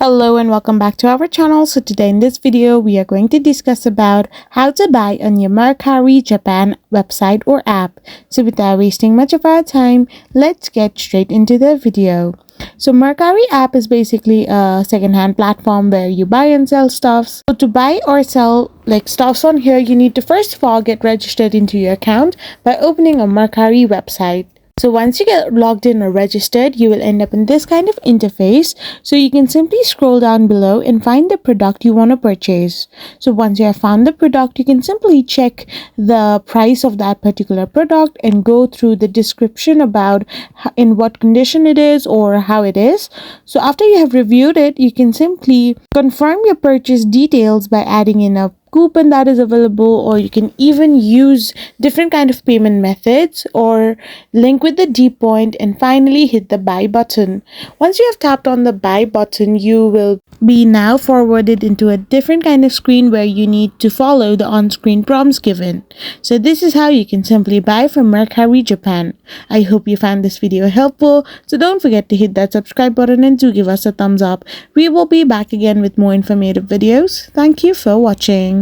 Hello and welcome back to our channel. So today in this video we are going to discuss about how to buy on your Mercari Japan website or app. So without wasting much of our time, let's get straight into the video. So Mercari app is basically a second-hand platform where you buy and sell stuffs. So to buy or sell stuffs on here, you need to first of all get registered into your account by opening a Mercari website. So once you get logged in or registered, you will end up in this kind of interface. So you can simply scroll down below and find the product you want to purchase. So once you have found the product, you can simply check the price of that particular product and go through the description about in what condition it is or how it is. So after you have reviewed it, you can simply confirm your purchase details by adding in a coupon that is available, or you can even use different kind of payment methods or link with the D point and finally hit the buy button. Once you have tapped on the buy button, you will be now forwarded into a different kind of screen where you need to follow the on-screen prompts given. So this is how you can simply buy from Mercari Japan. I hope you found this video helpful, so don't forget to hit that subscribe button and to give us a thumbs up. We will be back again with more informative videos. Thank you for watching.